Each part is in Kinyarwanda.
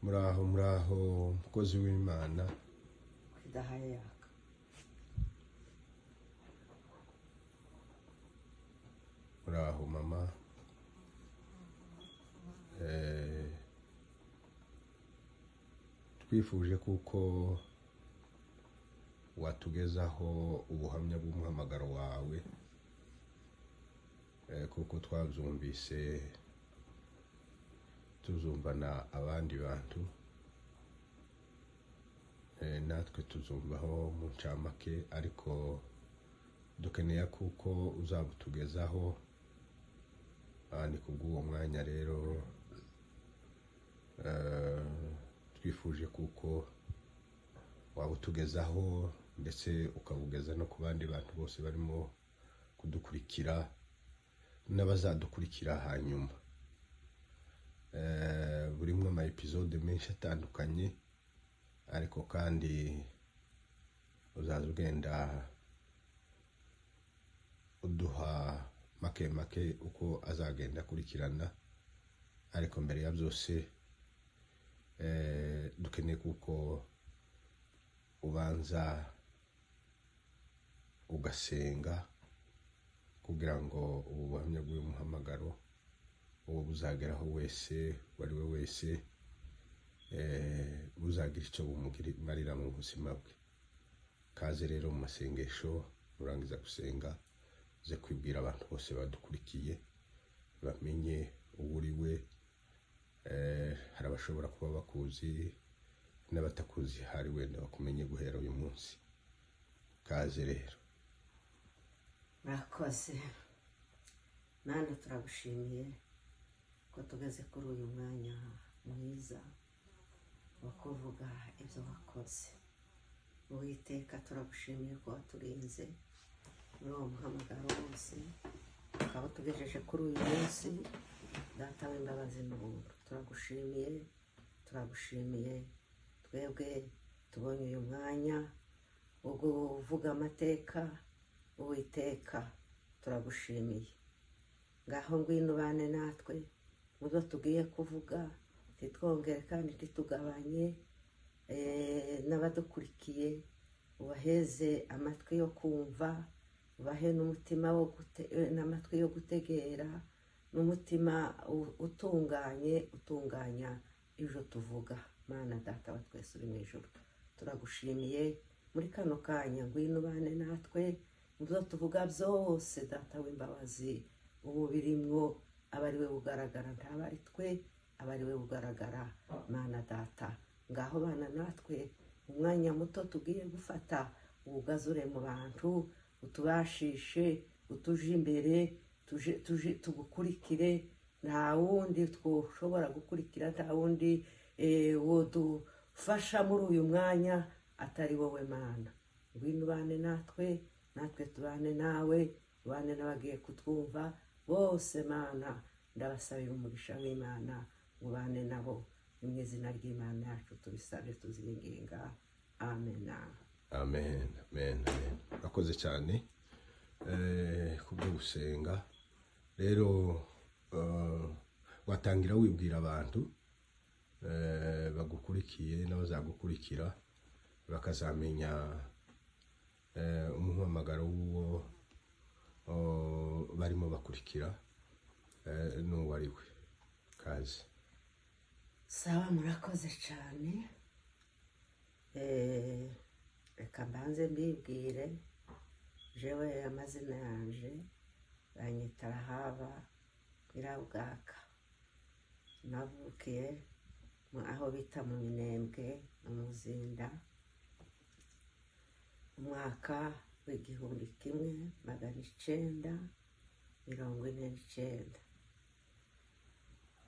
muraho mukozi w'Imana idahayaka muraho mama twifuje kuko watugezaho ubuhamya bw'umuhamagaro wawe kuko twabyumvise tuzumvana abandi bantu natwe tuzumvaho mu ncamake ariko dukeneye kuko uzabutugezaho ni kubw'uwo mwanya rero twifuje kuko wabutugezaho ndetse ukabugeza no ku bandi bantu bose barimo kudukurikira n'abazadukurikira hanyuma burimwe ama episode menshi atandukanye ariko kandi uzaza ugenda uduha make uko azagenda akurikirana ariko mbere ya byose dukeneye kuko ubanza ugasenga kugira ngo ubu buhamya bw'umuhamagaro uwo buzageraho wese wari we wese buzagira icyo bumumarira mu buzima bwe. Kaze rero mu masengesho nurangiza gusenga uze kwibwira abantu bose badukurikiye bamenye uri we. Hari abashobora kuba bakuzi n'abatakuzi, hari wenda bakumenye guhera uyu munsi. Kaze rero. murakoze Mana, turagushimiye ko tugeze kuri uyu mwanya mwiza wo kuvuga ibyo wakoze. Uwiteka, turagushimiye ko waturinze muri uwo muhamagaro wose ukaba utugejeje kuri uyu munsi. Data w'imbabazi n'ubuntu, turagushimiye twebwe tubonye uyu mwanya wo kuvuga amateka. Uwiteka, turagushimiye. Ngaho ngwino ubane natwe mu byo tugiye kuvuga, titwongere kandi titugabanye. N'abadukurikiye ubaheze amatwi yo kumva, ubahe n'umutima n'amatwi yo gutegera, n'umutima utunganya ibyo tuvuga. Mana Data wa twese uri mu ijuru, turagushimiye muri kano kanya. Ngwino ubane natwe mu byo tuvuga byose, Data w'imbabazi. Ubu birimwo aba ari we bugaragara, ntaba ari twe, aba ari we bugaragara. Mana Data, ngaho bana natwe umwanya muto tugiye gufata, ubugazure mu bantu, utubashishe, utuje imbere, tugukurikire. Nta wundi twoshobora gukurikira, nta wundi wodufasha muri uyu mwanya atari wowe Mana. Ngwino ubane natwe, natwe tubane nawe, ubane n'abagiye kutwumva bose. Mana, ndabasabira umugisha w'Imana, ubane nabo. Ni mu izina ry'Imana yacu tubisabye tuzinginga, amen. Amen. Akoze cyane kubwo gusenga. Rero watangira wibwira abantu bagukurikiye n'abazagukurikira bakazamenya umuhamagaro w'uwo barimo bakurikira n'uwo ari we. Kaze. Sawa, murakoze cyane. Reka mbanze mbibwire. Jewe amazina yanje banyita Rahaba Nyirabwaka. Navukiye aho bita mu Minembwe mu Muzinda, umwaka w'1949.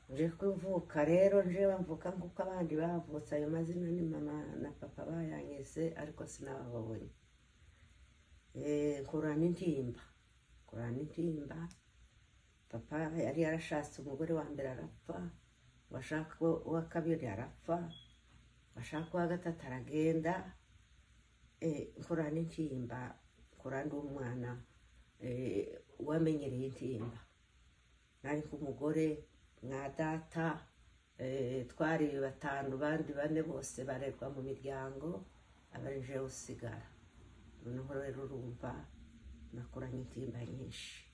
nje kuvuka rero, njewe mvuka nk'uko abandi bavutse. Ayo mazina ni mama na papa bayanyise, ariko sinababonye. Nkurana intimba. Papa yari yarashatse umugore wa mbere arapfa, washaka uwa kabiri arapfa, washaka uwa gatatu aragenda. Nkurana intimba, nkurana umwana wamenyereye intimba. Nari nk'umugore mwa data twari 5 bandi 4 bose barerwa mu miryango abaje usigara. Noneho rero urumva nakuranye intimba nyinshi,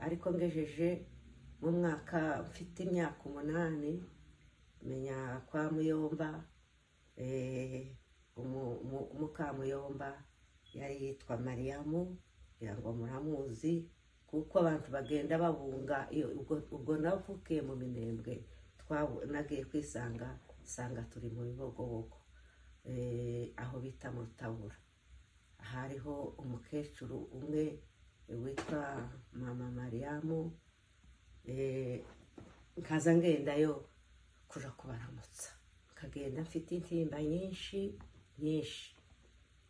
ariko ngejeje mu mwaka mfite imyaka 8 menya kwa Muyomba, Mukamuyomba yari yitwa Mariamu, kugira ngo muramuzi kuko abantu bagenda babunga. Ubwo navukiye mu Minembwe, nagiye kwisanga turi mu Bibogobogo, aho bita mu Rutabura. Hariho umukecuru umwe witwa Mama Mariamu, nkaza ngendayo kuja kubaramutsa, nkagenda mfite intimba nyinshi.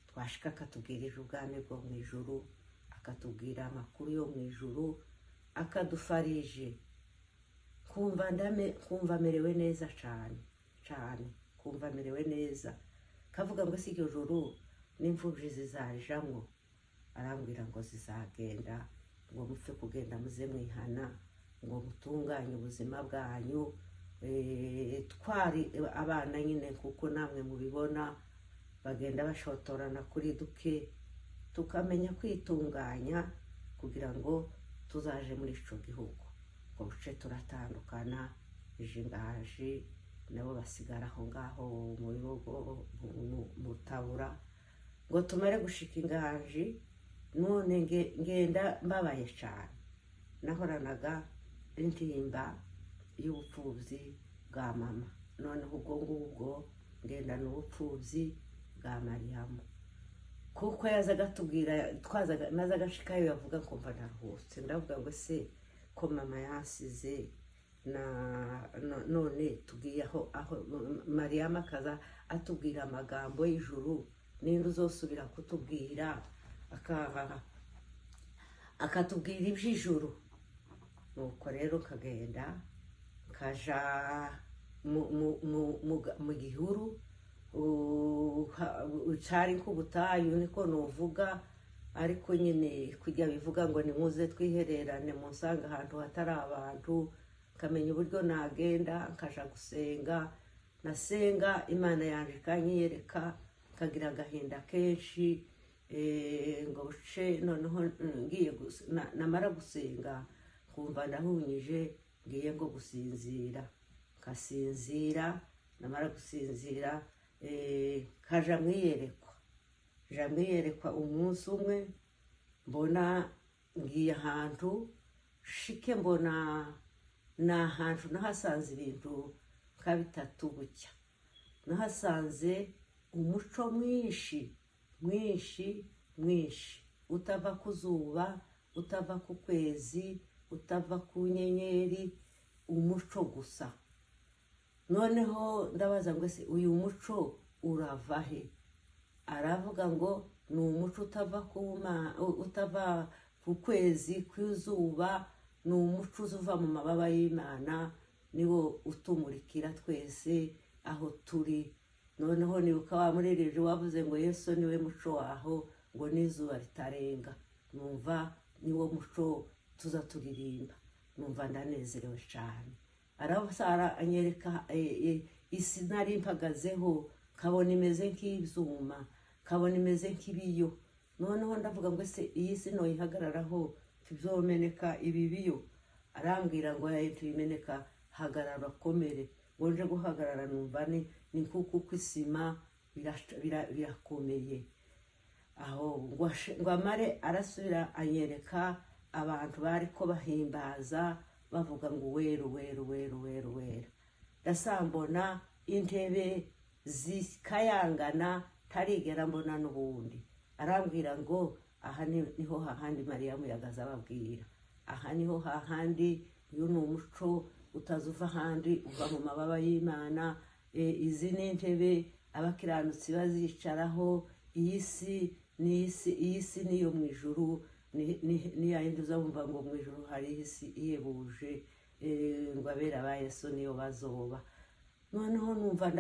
Twashika akatubwirije ubwami bwo mu ijuru, akatubwira amakuru yo mu ijuru, akadufarije, kumva merewe neza cyane, kumva merewe neza. Kavuga ngo si iryo juru n'imfubyi zizajamwo, arambwira ngo zizagenda, ngo mupfe kugenda muze mwihana, ngo mutunganye ubuzima bwanyu. Twari abana nyine kuko namwe mubibona, bagenda bashotorana kuri duke, tukamenya kwitunganya kugira ngo tuzaje muri ico gihugu. Ngo buce turatandukana, Jingaji nabo basigara aho ngaho mu Bibogo mu Rutabura. Ngo tumare gushika Ingaji, none ngenda mbabaye cyane, nahoranaga intimba y'ubupfubyi bwa mama. Noneho ubwo ngubwo ngenda n'ubupfubyi bwa Mariamu, kuko yazaga tubwira, nazaga shikayo yavuga ko mva naruhutse. Ndavuga ngo se ko mama yansize, none tugiye aho Mariamu akaza atubwira amagambo y'ijuru, ninde uzosubira kutubwira akatubwira iby'ijuru? Nuko rero kagenda kaja mu gihuru, cari nk'ubutayu niko novuga, ariko nyine kujya bivuga ngo nimuze twihererane munsanga ahantu hatari abantu. Kamenya uburyo nagenda nkaja gusenga, nasenga Imana yanje ikanyiyereka, kagira agahinda kenshi. Ngo buce noneho ngiye namara gusenga kumva ndahunyije, ngiye ngo gusinzira, kasinzira. Namara gusinzira kaja mwiyerekwa umunsi umwe, mbona ngiye ahantu shike, mbona n'ahantu nahasanze ibintu nka 3 bucya. Nahasanze umuco mwinshi, utava ku zuba, utava ku kwezi, utava ku nyenyeri, umuco gusa. Noneho ndabaza ngo se uyu muco urava he? Aravuga ngo ni umuco utava ku kwezi, kw'izuba, ni umuco uva mu mababa y'Imana, niwo utumurikira twese aho turi. Noneho nibuka wa murireje wavuze ngo Yesu niwe muco waho, ngo n'izuba ritarenga. Numva niwo muco tuza turirimba, numva ndanezerewe cyane. Arabasara anyereka isi nari mpagazeho, kabona imeze nk'ibyuma, kabona imeze nk'ibiyo. Noneho ndavuga ngo se iyi si no ihagararaho tuzomeneka ibi biyo? Arambwira ngo tuyimeneka, hagarara komere. Nje guhagarara numva ni nkuko kwisima birakomeye. Aho ngo amare arasubira anyereka abantu bari ko bahimbaza, bavuga ngo weru. Ndasambona intebe zikayangana, tarigera mbona n'ubundi. Arambwira ngo aha niho hahandi Mariamu yagaza ababwira, aha niho hahandi, uyu ni umuco utazuva ahandi, uva mu mababa y'Imana. Izi ni intebe abakiranutsi bazicaraho. Iyi si niyo mu ijuru, ni yindi uzabumva ngo mu ijuru hari isi ihebuje, ngo abera ba Yesu niyo bazoba. Noneho numva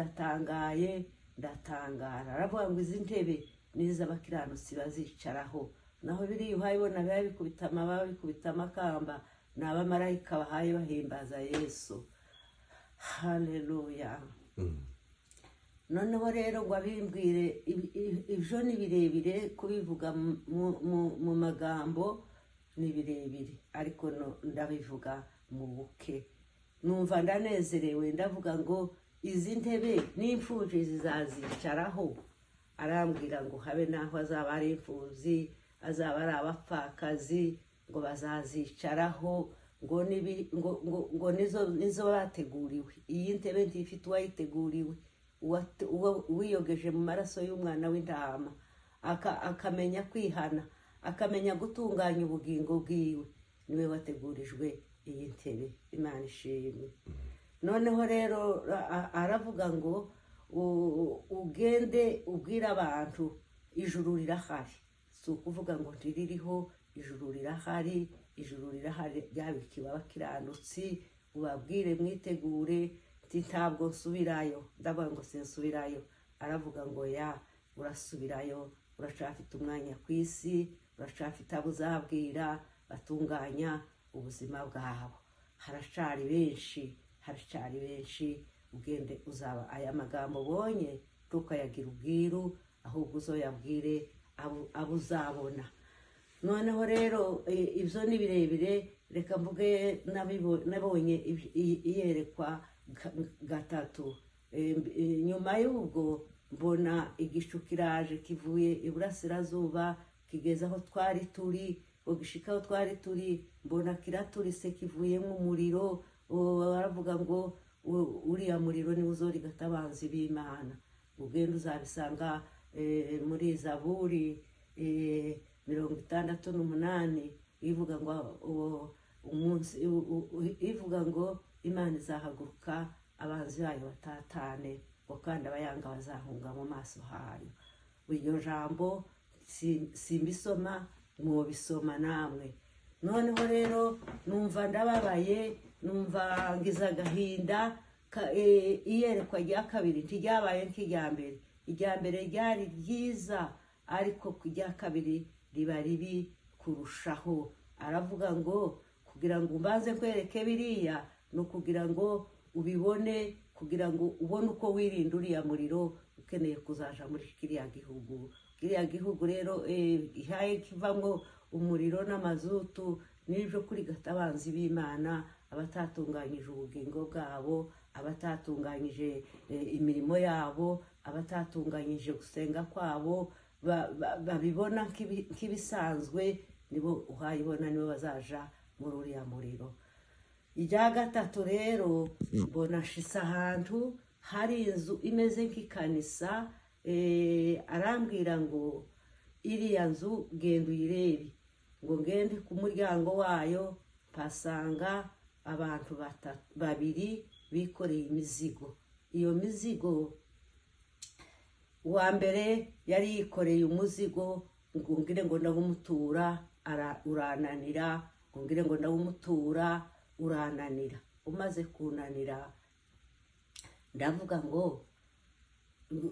ndatangara. Aravuga ngo izi ntebe n'iz'abakiranutsi bazicaraho, naho biri uhayibona biba bikubita amababa, bikubita amakamba, ni abamarayika bahaye bahimbaza Yesu. haleluya. Noneho rero ngo abimbwire ibyo ni birebire kubivuga mu magambo ni birebire, ariko ndabivuga mu buke. Numva ndanezerewe, ndavuga ngo izi ntebe n'imfubyi zizazicaraho. Arambwira ngo habe naho azaba ari imfubyi, azaba ari abapfakazi, ngo bazazicaraho, ngo nizo bateguriwe. Iyi ntebe ntifite uwayiteguriwe, wiyogeje mu maraso y'umwana w'intama, akamenya kwihana, akamenya gutunganya ubugingo bwiwe, niwe wategurijwe iyi ntebe. Imana ishimwe. Noneho rero aravuga ngo ugende ubwira abantu ijuru rirahari. Si ukuvuga ngo ntiririho, ijuru rirahari, ijuru rirahari ryabikiwe abakiranutsi. Ubabwire mwitegure, ntabwo nsubirayo. Ndavuga ngo sinsubirayo. Aravuga ngo ya, urasubirayo, uracafite umwanya ku isi, uracafite abo uzabwira batunganya ubuzima bwabo. Haracari benshi, ugende uzaba aya magambo ubonye ntukayagira ubwiru, ahubwo uzoyabwire abo uzabona. Noneho rero ibyo ni birebire, reka mvuge nabonye iyerekwa gatatu. Nyuma y'ubwo mbona igicu kiraje kivuye iburasirazuba kigeze aho twari turi, ugishika aho twari turi mbona kiraturise kivuyemo umuriro. Baravuga ngo uriya muriro niwo uzorigata abanzi b'Imana. Ugenda uzabisanga muri Zaburi 68 ivuga ngo ivuga ngo Imana izahaguruka abanzi bayo batatane, ngo kandi abayanga bazahunga mu maso hayo. Iryo jambo simbisoma, mwobisoma namwe. Noneho rero numva ndababaye, numva ngize agahinda. Iyerekwa rya kabiri ntiryabaye nk'irya mbere. Irya mbere ryari ryiza, ariko ku rya kabiri riba ribi kurushaho. Aravuga ngo kugira ngo mbanze nkwereke biriya, ni ukugira ngo ubibone, kugira ngo ubone uko wirinda uriya muriro ukeneye kuzaja muri kiriya gihugu. Kiriya gihugu rero ihaye kivamwo umuriro n'amazutu, n'ibyo kuri gatabanzi b'Imana, abatatunganyije ubugingo bwabo, abatatunganyije imirimo yabo, abatatunganyije gusenga kwabo, babibona nk'ibisanzwe, nibo uhayibona, nibo bazaja muri uriya muriro. Irya gatatu rero mbona shisa ahantu hari inzu imeze nk'ikanisa. Arambwira ngo iriya nzu genda uyirebe. Ngo ngende ku muryango wayo mpasanga abantu babiri bikoreye imizigo. Iyo mizigo, uwa mbere yari yikoreye umuzigo, ngo ngire ngo ndawumutura urananira, ngo ngire ngo ndawumutura urananira. Umaze kunanira, ndavuga ngo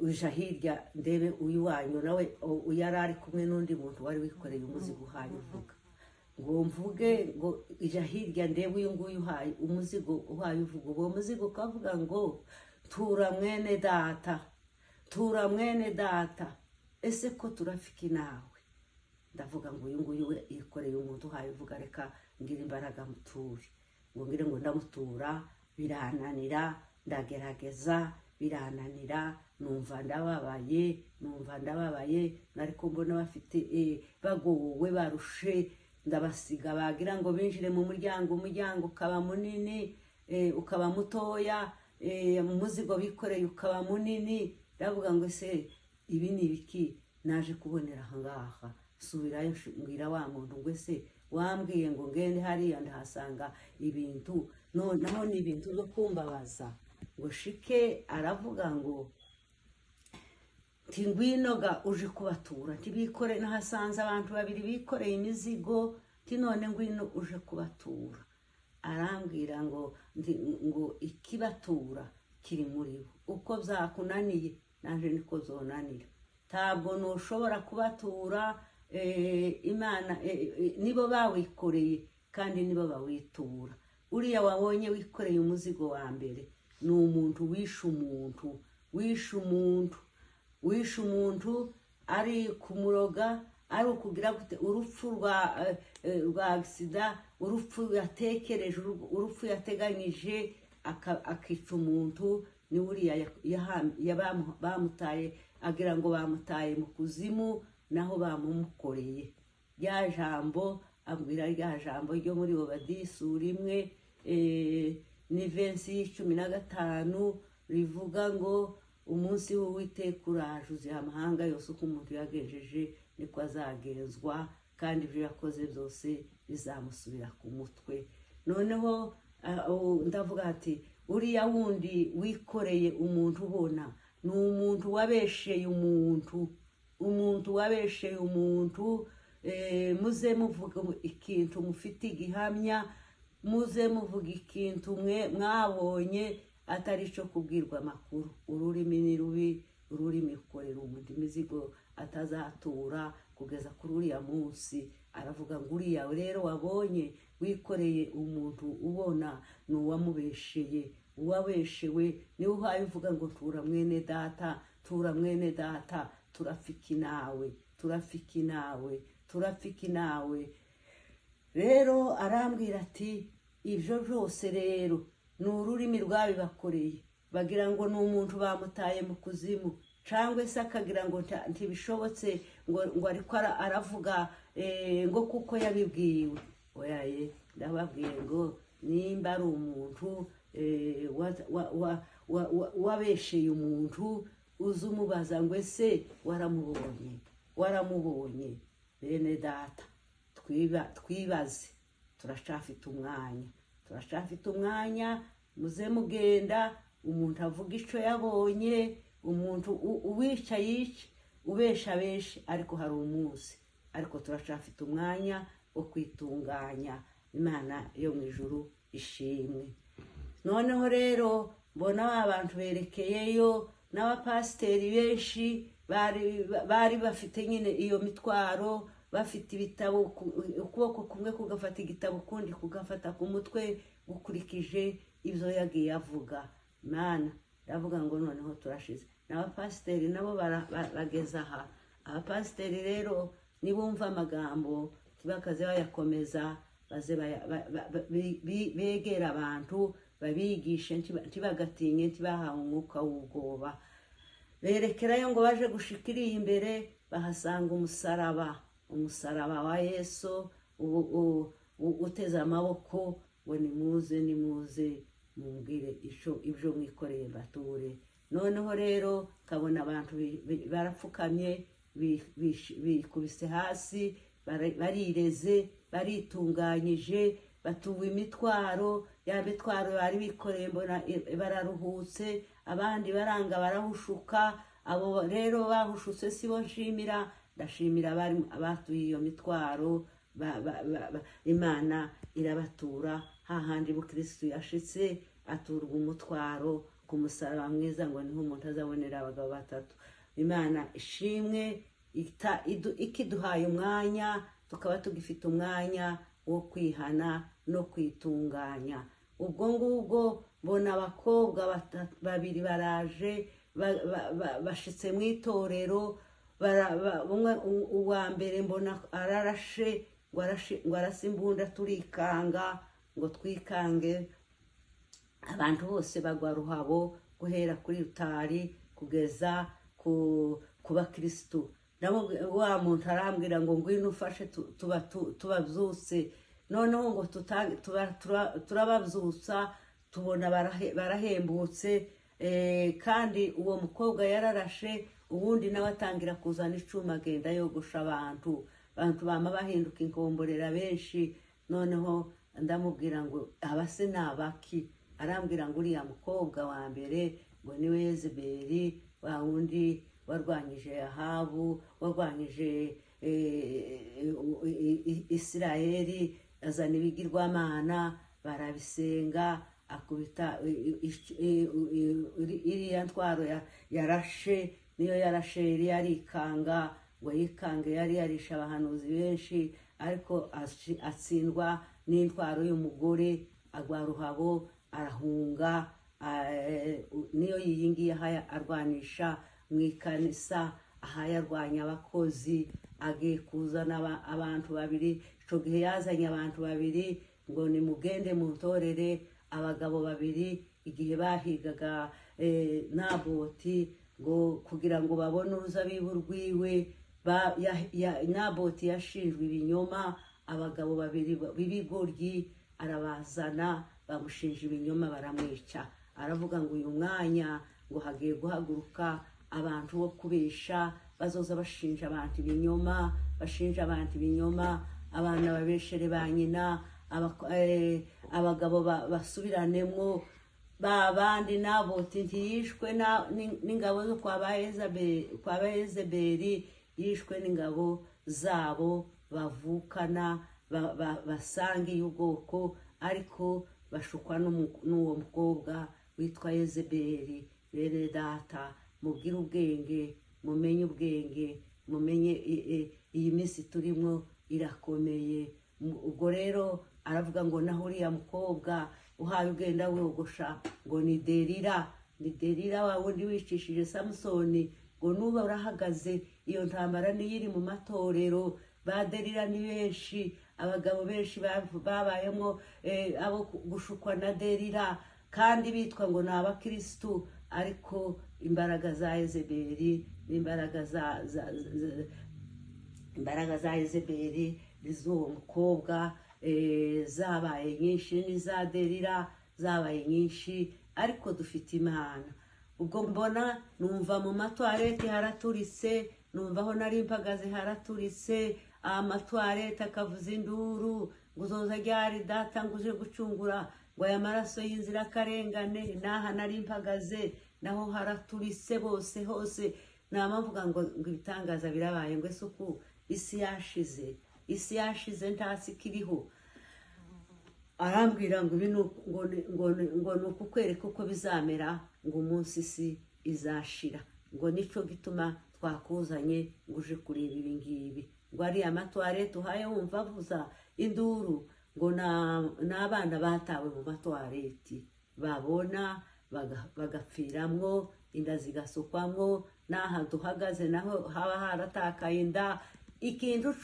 uja hirya ndebe uyu wanyu nawe yari ari kumwe n'undi muntu wari wikoreye umuzigo uhaye uvuga. Ngo mvuge ngo ija hirya ndebe uyu nguyu uhaye umuzigo uhaye uvuga. Uwo muzigo ukavuga ngo tura mwene data, tura mwene data, ese ko turafiki nawe. Ndavuga ngo uyu nguyu yikoreye umuntu uhaye uvuga, reka ngira imbaraga muture. Ngo ngire ngo ndamutura birananira, ndagerageza birananira. Numva ndababaye, nariko mbona bafite bagowe barushe. Ndabasiga bagira ngo binjire mu muryango, umuryango ukaba munini, ukaba mutoya, umuzigo bikoreye ukaba munini. Ndavuga ngo ese ibi ni ibiki naje kubonera ahangaha? Subirayo mbwira wa muntu ngo ese wambwiye ngo ngende hariya ndahasanga ibintu, noneho ni ibintu byo kumbabaza. Ngo shike aravuga ngo ngwinoga uje kubatura. Ntibikore, nahasanze abantu babiri bikoreye imizigo, none ngwino uje kubatura. Arambwira ngo ikibatura kiri muri bo. Uko byakunaniye nanje niko zonanira. Ntabwo nushobora kubatura. Imana nibo bawikoreye kandi nibo bawitura. Uriya wabonye wikoreye umuzigo wa mbere ni umuntu wishe umuntu ari kumuroga, ari ukugira gute urupfu rwa sida, urupfu yatekereje, urupfu yateganyije, akica umuntu. Ni uriya bamutaye, agira ngo bamutaye mu kuzimu, naho bamumukoreye. Rya jambo abwira, rya jambo ryo muri Obadiya imwe ni versi 15 rivuga ngo umunsi w'Uwiteka uraje, uziha amahanga yose uko umuntu yagejeje niko azagenzwa, kandi ibyo yakoze byose bizamusubira ku mutwe. Noneho ndavuga ati uriya wundi wikoreye umuntu ubona ni umuntu wabesheye umuntu. Muze muvuga ikintu mufite igihamya, muze muvuga ikintu mwabonye atari cyo kubwirwa amakuru. Ururimi ni rubi, ururimi rukorera umuntu imizigo atazatura kugeza kuri uriya munsi. Aravuga ngo uriya rero wabonye wikoreye umuntu ubona ni uwamubesheye. Uwabeshewe niwe uhaye uvuga ngo tura mwene data, turafiki nawe. Rero arambwira ati ibyo byose rero ni ururimi rwabibakoreye. Bagira ngo ni umuntu bamutaye mu kuzimu, cyangwa se akagira ngo ntibishobotse, ngo ariko aravuga ngo kuko yabibwiwe. Oyaye, ndababwiye ngo nimba ari umuntu wabesheye umuntu, uzi umubaza ngo ese waramubonye. Bene data, twibaze, turashafite umwanya, muze mugenda, umuntu avuga icyo yabonye, umuntu uwica yica, ubesha beshe, ariko hari umunsi. Ariko turashafite umwanya wo kwitunganya. Imana yo mu ijuru ishimwe. Noneho rero mbona abantu berekeyeyo, n'abapasiteri benshi bari bafite nyine iyo mitwaro, bafite ibitabo, ukuboko kumwe kugafata igitabo, ukundi kugafata ku mutwe, gukurikije ibyo yagiye avuga. Imana ndavuga ngo noneho turashize. N'abapasiteri nabo bageze aha. Abapasiteri rero nibumva amagambo bakaze bayakomeza, baze begera abantu, babigishe, ntibagatinye, ntibahawe umwuka w'ubwoba. Berekerayo ngo baje gushikira imbere, bahasanga umusaraba wa Yesu uteze amaboko, ngo nimuze mumbwire ibyo mwikoreye mbature. Noneho rero kabona abantu barapfukamye, bikubise hasi, barireze, baritunganyije, batuwe imitwaro. Ya mitwaro bari bikoreye mbona bararuhutse, abandi baranga barahushuka. Abo rero bahushutse sibo nshimira, ndashimira abatuye iyo mitwaro. Imana irabatura hahandi Kristo yashitse, aturwa umutwaro ku musaraba mwiza, ngo niho umuntu azabonera abagabo batatu. Imana ishimwe, ikiduhaye umwanya, tukaba tugifite umwanya wo kwihana no kwitunganya. Ubwo ngubwo mbona abakobwa babiri baraje, bashitse mu itorero. Uwa mbere mbona ararashe, ngo arase imbunda, turikanga, ngo twikange. Abantu bose bagwa ruhabo, guhera kuri rutari kugeza ku bakristo. Wa muntu arambwira ngo ngwino ufashe tubabyutse. Noneho ngo turababyutsa, tubona barahembutse. Kandi uwo mukobwa yararashe, ubundi nawe atangira kuzana icuma, agenda yogosha abantu bama bahinduka inkomborera benshi. Noneho ndamubwira ngo abase nabaki. Arambwira ngo uriya mukobwa wa mbere ngo niwe Yezebeli, wa wundi warwanyije Ahabu, warwanyije Isirayeli, azana ibigirwamana, barabisenga, akubita iriya ntwaro yarashe, niyo yarashe. Yari yarikanga, ngo yikange, yari yarisha abahanuzi benshi, ariko atsindwa n'intwaro y'umugore, agwa ruhabo, arahunga, niyo yiyingiye aha arwanisha mu ikanisa, aha yarwanya abakozi, agiye kuzana abantu babiri. Ico gihe yazanye abantu babiri ngo nimugende muntorere abagabo babiri, igihe bahigaga Naboti, ngo kugira ngo babone uruzabibu rwiwe. Naboti yashinjwe ibinyoma, abagabo babiri b'ibigoryi arabazana, bamushinja ibinyoma, baramwica. Aravuga ngo uyu mwanya ngo hagiye guhaguruka abantu bo kubesha, bazoza bashinja abantu ibinyoma, bashinja abantu ibinyoma, abana babeshere ba nyina, abagabo basubiranemo. Babandi Naboti ntiyishwe n'ingabo zo kwa Yezebeli, yishwe n'ingabo zabo bavukana, basangiye ubwoko, ariko bashukwa n'uwo mukobwa witwa Yezebeli. Bene data, mubwire ubwenge, mumenye ubwenge, mumenye iyi minsi turimo irakomeye. Ubwo rero aravuga ngo naho uriya mukobwa uhaye ugenda wogosha ngo ni Delila, ni Delila wa wundi wicishije Samusoni, ngo nuba urahagaze. Iyo ntambara niyo iri mu matorero. Ba Delila ni benshi, abagabo benshi babayemo abo gushukwa na Delila, kandi bitwa ngo ni abakristu, ariko imbaraga za Yezebeli, imbaraga za Yezebeli n'iz'uwo mukobwa zabaye nyinshi, n'iza Delila zabaye nyinshi, ariko dufite Imana. Ubwo mbona numva mu matwarete haraturitse, numva aho nari mpagaze haraturitse, amatwarete akavuza induru, ngo uzoza ryari data ngo uje gucungura ngo aya maraso y'inzirakarengane. N'aha nari mpagaze naho haraturitse bose hose. Nama mvuga ngo ibitangaza birabaye, ngo ese uku isi yashize ntasi kiriho. Arambwira ngo ni ukukwereka uko bizamera, ngo umunsi isi izashira, ngo nico gituma twakuzanye ngo uje kureba ibi ngibi. Ngo ari amatwarete uhaye wumva avuza induru, ngo n'abana batawe mu matwarete, babona bagapfiramwo, inda zigasukwamwo. N'aha duhagaze naho haba haratakaye inda. Ikintu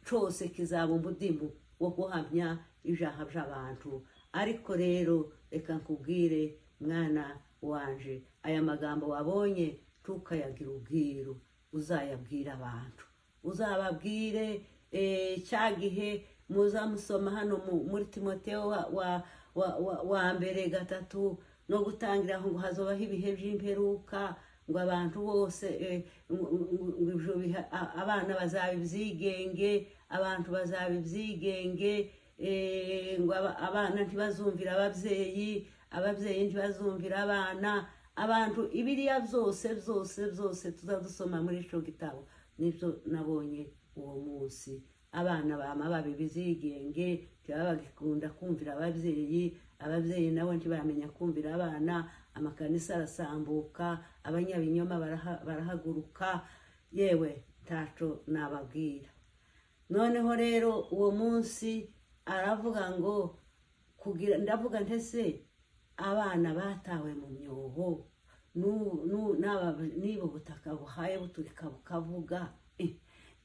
cose kizaba umudimu wo guhamya ibyaha by'abantu. Ariko rero reka nkubwire mwana wanje, aya magambo wabonye tukayagira ubwiru, uzayabwira abantu, uzababwire cya gihe muzamusoma hano muri Timoteyo wa mbere 3, no gutangira aho ngo hazobaho ibihe by'imperuka, ngo abantu bose abana bazaba ibyigenge, abantu bazaba ibyigenge, ngo abana ntibazumvira ababyeyi, ababyeyi ntibazumvira abana. Abantu ibiriya byose tuzadusoma muri ico gitabo, nibyo nabonye uwo munsi. Abana bama baba ibyigenge, ntibagikunda kumvira ababyeyi, ababyeyi nabo ntibamenya kumvira abana. Amakanisa arasambuka, abanyabinyoma barahaguruka, yewe taco nababwira. Noneho rero uwo munsi aravuga ngo ndavuga ntese abana batawe mu myobo, niba ubutaka buhaye buturika bukavuga,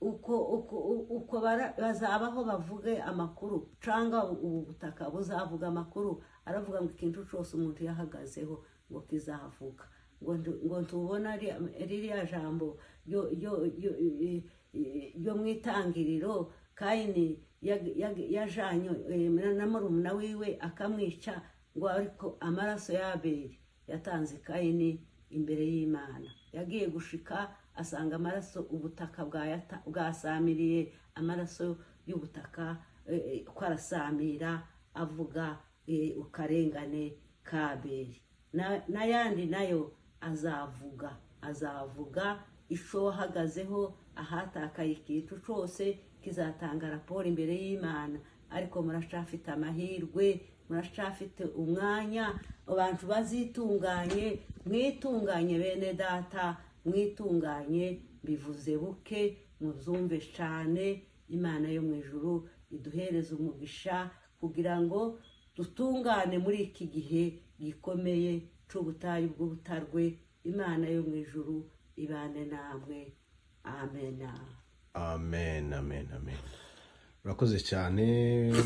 uko bazabaho bavuge amakuru, canga ubu butaka buzavuga amakuru. Aravuga ngo ikintu cyose umuntu yahagazeho ngo kizavuga. Ngo ntubona ririya jambo ryo mwitangiriro, Kayini yajanye na murumuna wiwe akamwica, ngo ariko amaraso ya Abeli yatanze Kayini imbere y'Imana. Yagiye gushika asanga amaraso, ubutaka bwasamiriye amaraso y'ubutaka, ko arasamira avuga ukarengane ka Abeli. N'ayandi nayo azavuga ico wahagazeho. Ahatakaye ikintu cose kizatanga raporo imbere y'Imana. Ariko muracafite amahirwe, muracafite umwanya, abantu bazitunganye. Mwitunganye bene data, mwitunganye, bivuze buke, mubyumve cyane. Imana yo mu ijuru iduhereze umugisha kugira ngo dutungane muri iki gihe gikomeye c'ubutayu bw'ubutarwe. Imana yo mu ijuru ibane namwe. Amena. Amen, amen, amen. Urakoze cyane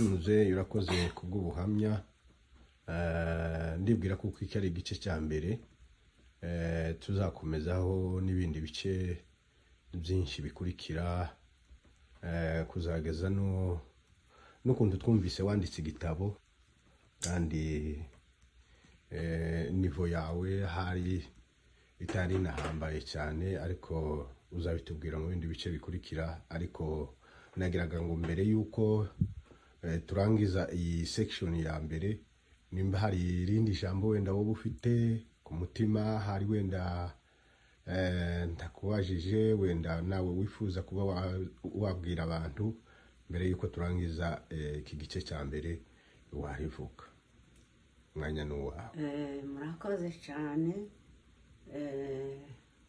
muzehe, urakoze kubw'ubuhamya. Ndibwira kuko iki ari igice cya mbere, tuzakomezaho n'ibindi bice byinshi bikurikira, kuzageza n'ukuntu twumvise wanditse igitabo, kandi nivo yawe hari itari inahambaye cyane, ariko uzabitubwira mu bindi bice bikurikira. Ariko nagiraga ngo mbere yuko turangiza iyi section ya mbere, nimba hari irindi jambo wenda wowe ufite ku mutima, hari wenda ntakubajije, wenda nawe wifuza kuba wabwira abantu mbere yuko turangiza iki gice cya mbere, warivuga. Mwanya n'uwawe. Murakoze cyane.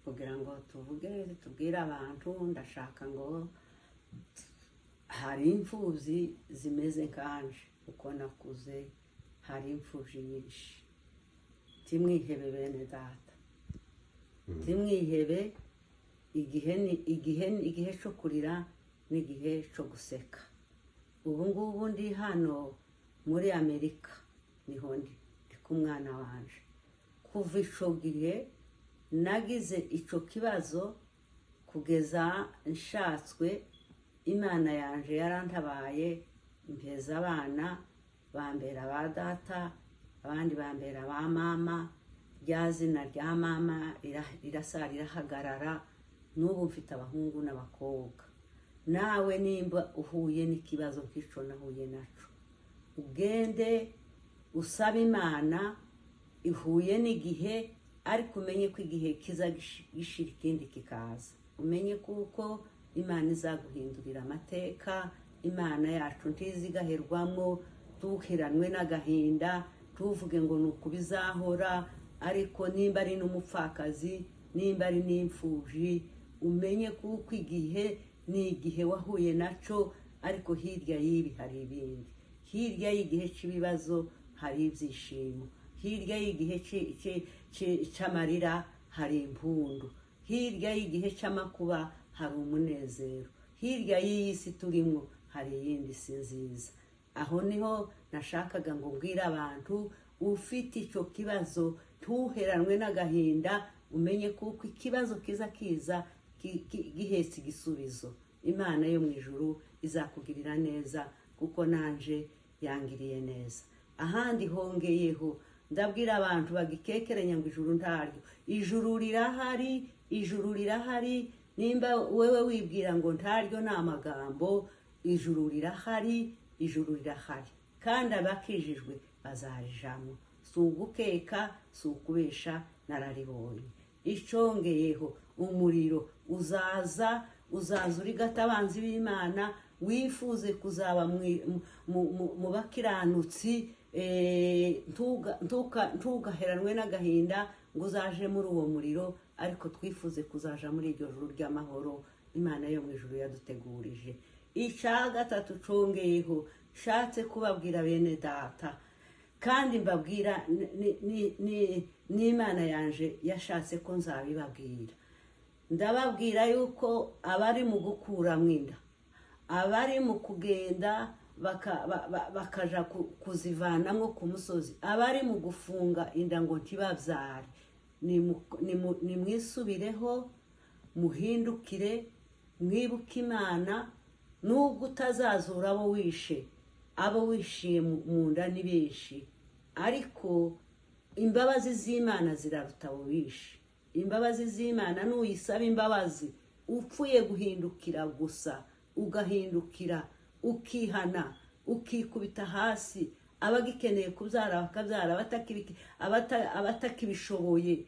Kugira ngo tubwire abantu, ndashaka ngo hari imfubyi zimeze nkanje uko nakuze, hari imfubyi nyinshi. Timwihebe bene data, timwihebe. Igihe cyo kurira n'igihe cyo guseka. Ubu ngubu ndi hano muri Amerika, niho ndi kumwana wanje. Kuva ico gihe nagize ico kibazo kugeza nshatswe, Imana yanje yarantabaye, impeza abana bambera ba data, abandi bambera ba mama. Rya zina rya mama rirasa rirahagarara. N'ubu mfite abahungu n'abakobwa. Nawe nimba uhuye n'ikibazo nk'ico nahuye naco, ugende usaba Imana. Ihuye n'igihe, ariko umenye ko igihe kiza gishira ikindi kikaza. Umenye kuko Imana izaguhindurira amateka. Imana yacu ntizigaherwamo, tuheranwe n'agahinda, tuvuge ngo nuko bizahora. Ariko nimba ari n'umupfakazi, nimba ari n'imfubyi, umenye kuko igihe ni igihe wahuye naco, ariko hirya y'ibi hari ibindi. Hirya y'igihe cy'ibibazo hari ibyishimo. Hirya y'igihe cy'amarira hari impundu. Hirya y'igihe cy'amakuba hari umunezero. Hirya y'iyi si turimo hari iyindi si nziza. Aho niho nashakaga ngo mbwire abantu, ufite icyo kibazo tuheranwe n'agahinda, umenye kuko ikibazo kiza gihetse igisubizo. Imana yo mu ijuru izakugirira neza, kuko nanje yangiriye neza. Ahandi hongeyeho, ndabwira abantu bagikekeranya ngo ijuru ntaryo. Ijuru rirahari, ijuru rirahari. Nimba wewe wibwira ngo ntaryo ni amagambo, ijuru rirahari, ijuru rirahari. Kandi abakijijwe bazarijamo. Si ugukeka, si ukubesha, nararibonye. Icongeyeho, umuriro uzaza urigata abanzi b'Imana. Wifuze kuzaba mu bakiranutsi, ntugaheranwe n'agahinda ngo uzaje muri uwo muriro, ariko twifuze kuzaja muri iryo juru ry'amahoro Imana yo mu ijuru yadutegurije. Icya gatatu congeyeho, nshatse kubabwira bene data, kandi mbabwira n'Imana yanje yashatse ko nzabibabwira. Ndababwira yuko abari mu gukuramo inda, abari mu kugenda bakaja kuzivanamo ku musozi, abari mu gufunga inda ngo ntibabyare, nimwisubireho, muhindukire, mwibuke Imana. Nubwo utazazura abo wishiye mu nda ni benshi, ariko imbabazi z'Imana ziraruta abo wishe. Imbabazi z'Imana nuyisaba imbabazi upfuye guhindukira gusa, ugahindukira, ukihana, ukikubita hasi. Abagikeneye kubyara bakabyara, abatakibishoboye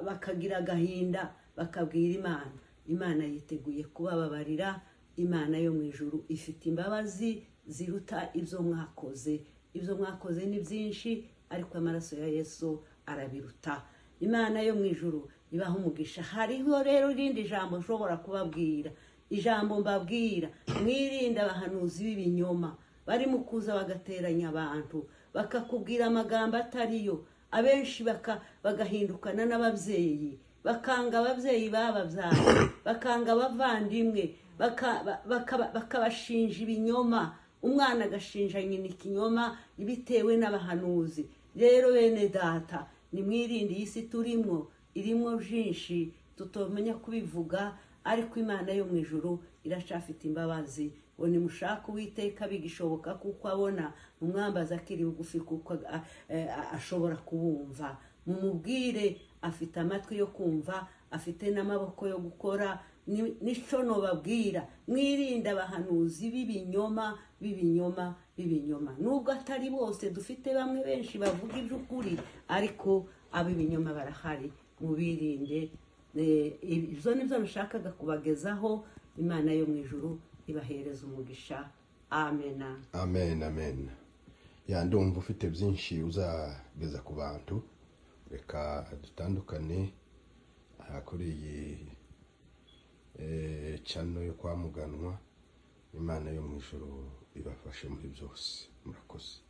bakagira agahinda, bakabwira Imana. Imana yiteguye kubababarira. Imana yo mu ijuru ifite imbabazi ziruta ibyo mwakoze. Ibyo mwakoze ni byinshi, ariko amaraso ya Yesu arabiruta. Imana yo mu ijuru ibaha umugisha. Hariho rero irindi jambo nshobora kubabwira. Ijambo mbabwira, mwirinde abahanuzi b'ibinyoma, bari mu kuza bagateranya abantu, bakakubwira amagambo atariyo, abenshi bagahindukana n'ababyeyi, bakanga ababyeyi bababyaye, bakanga abavandimwe, bakabashinja ibinyoma, umwana agashinja nyina ikinyoma bitewe n'abahanuzi. Rero bene data, nimwirinde iyi si turimo, irimo byinshi tutomenya kubivuga, ariko Imana yo mu ijuru iracafite imbabazi. ngo nimushaka Uwiteka bigishoboka kuko abona umwambaza akiri bugufi kuko ashobora kubumva. Mumubwire afite amatwi yo kumva, afite n'amaboko yo gukora. Nico nobabwira, mwirinde abahanuzi b'ibinyoma. Nubwo atari bose, dufite bamwe benshi bavuga iby'ukuri, ariko ab'ibinyoma barahari. Mubirinde. Izo nibyo nashakaga kubagezaho. Imana yo mu ijuru ibahereza umugisha. Amen. Amen, amen. Ndumva ufite byinshi uzageza ku bantu. Reka dutandukane kuri iyi channel yo kwa Muganwa. Imana yo mu ijuru ibafashe muri byose. Murakoze.